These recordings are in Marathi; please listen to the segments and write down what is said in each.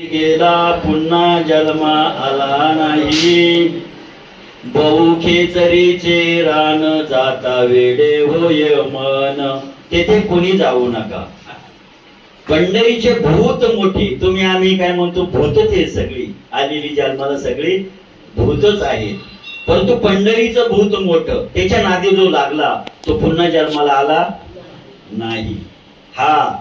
गेला पुन्हा जन्मा आला नाही, बहु खेचरीचे रान जाता वेडे होय मन, तेथे कोणी जाऊ नका. पंढरीचे भूत मोठी, तुम्ही आम्ही काय म्हणतो भूतच आहे, सगळी आलेली जन्माला सगळी भूतच आहेत. परंतु पंढरीचं भूत मोठं, त्याच्या नादी जो लागला तो पुन्हा जन्माला आला नाही. हा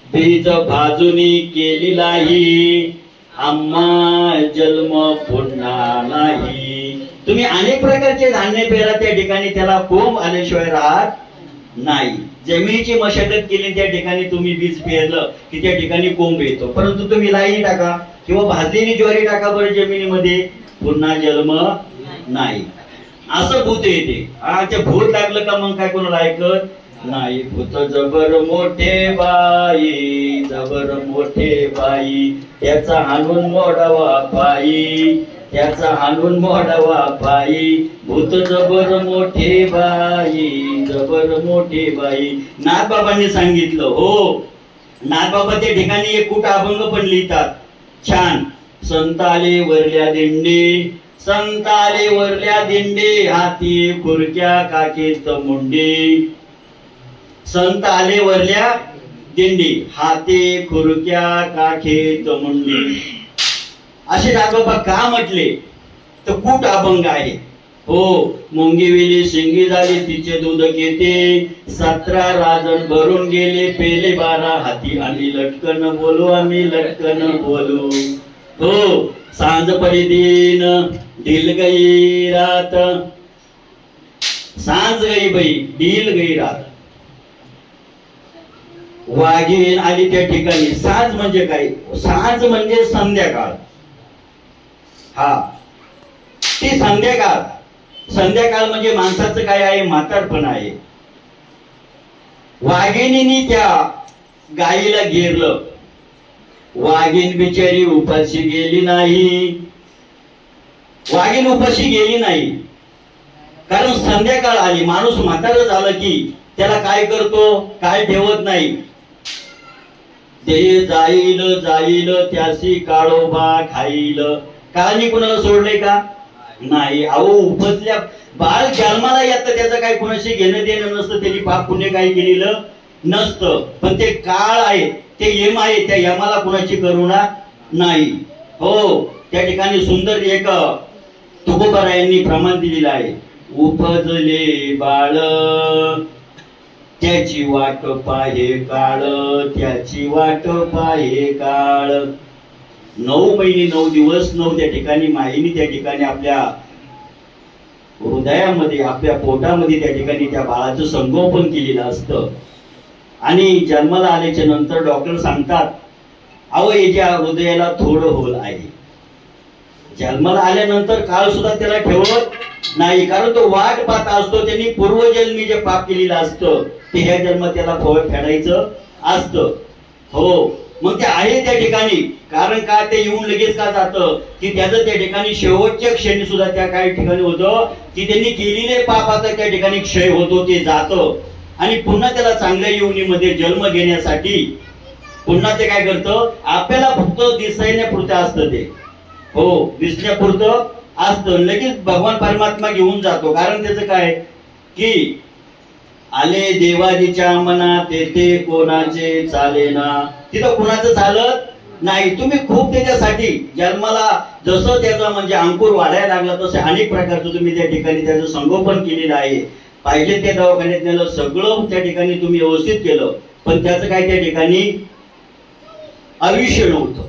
बीज भाजुनी केलेलाही आम्हा जन्म पुन्हा नाही. तुम्ही अनेक प्रकारचे धान्य पेरा, त्या ठिकाणी त्याला कोंब आल्याशिवाय राहत नाही. जमिनीची मशागत केली त्या ठिकाणी तुम्ही बीज पेरलं की त्या ठिकाणी कोंब येतो. परंतु तुम्ही लाई टाका किंवा भाजलेली ज्वारी टाका बरं जमिनीमध्ये, पुन्हा जन्म नाही. असं भूत येते. ते भूत लागलं का मग काय कोणाला ऐकत नाही. भूत जबर मोठे बाई, जबर मोठे बाई, त्याचा हाणून मोडावा पायी, त्याचा हाणून मोडावा पायी. भूत जबर मोठे बाई, जबर मोठे बाई. नाथबाबांनी सांगितलं. हो, नाथबाबा त्या ठिकाणी एक कुट अभंग पण लिहितात छान. संताले वरल्या दिंडे, संताले वरल्या दिंडे, हाती खुरक्या काकेत मुंडे. संत आले वरल्या दिंडी, हाते खुरक्या काखेत मुंडी. असे नाथबाबा का म्हटले तर कूट अभंग आहे. हो, मुंगी वेली शिंगी झाली तिचे दूध घेते, 17 राजन भरून गेले पेले 12 हाती, आम्ही लटकन बोलू, आम्ही लटकन बोलू. हो, सांज पडी दिन ढील गई रात, सांज गई बाई ढील गई रात. वाघीण आली त्या ठिकाणी. साज म्हणजे काय? साज म्हणजे संध्याकाळ. हा, ती संध्याकाळ. संध्याकाळ म्हणजे माणसाचं काय आहे? म्हातारपण आहे. वाघिणीने त्या गायीला घेरलं. वाघीण बिचारी उपाशी गेली नाही. वाघीण उपाशी गेली नाही कारण संध्याकाळ आली. माणूस म्हातार झालं की त्याला काय करतो? काय ठेवत नाही. ते जाईल जाईल त्याशी काळोबा खाईल. काळनी कुणाला सोडले का? नाही. अहो, उपजल्या बाळ जन्माला येतं, त्याचं काही कुणाशी घेणं देणं नसतं. त्यांनी पाप पुण्य काही केलेलं नसतं. पण ते काळ आहे, ते यम आहे, त्या यमाला कुणाची करुणा नाही. हो, त्या ठिकाणी सुंदर एक तुकोबारायांनी प्रमाण दिलेलं आहे. उपजले बाळ त्याची वाट पाहे काळ, त्याची वाट पाहे काळ. 9 महिने 9 दिवस 9 त्या ठिकाणी माईने त्या ठिकाणी आपल्या हृदयामध्ये, आपल्या पोटामध्ये त्या ठिकाणी त्या बाळाचं संगोपन केलेलं असतं. आणि जन्माला आल्याच्या नंतर डॉक्टर सांगतात, अहो याच्या हृदयाला थोडं होल आहे. जन्माला आल्यानंतर काळ सुद्धा त्याला ठेवत नाही, कारण तो वाट पाहत असतो. त्यांनी पूर्वजन्मी जे पाप केलेलं असतं ते ह्या जन्मात त्याला फेडायचं असतं. हो, मग ते आहे त्या ठिकाणी. कारण का? ते येऊन लगेच का जातं की त्याचं त्या ठिकाणी शेवटच्या क्षणी सुद्धा त्या काही ठिकाणी होतं की त्यांनी केलेले पापाचा त्या ठिकाणी क्षय होतो, ते जातं. आणि पुन्हा त्याला चांगल्या योनीमध्ये जन्म घेण्यासाठी पुन्हा ते काय करतं? आपल्याला फक्त दिसण्यापुरतं असतं ते. हो, दिसण्यापुरतं असतं. लगेच भगवान परमात्मा घेऊन जातो. कारण त्याचं काय की आले देवाजीच्या मनात तेथे कोणाचे चालेना. तिथं कोणाचं चालत नाही. तुम्ही खूप त्याच्यासाठी जन्माला जसं त्याचा म्हणजे अंकुर वाढायला लागला तसे अनेक प्रकारचं तुम्ही त्या ठिकाणी त्याचं संगोपन केलेलं आहे. पाहिजे त्या दवाखान्यात नेलं, सगळं त्या ठिकाणी तुम्ही व्यवस्थित केलं, पण त्याचं काय त्या ठिकाणी आयुष्य नव्हतं.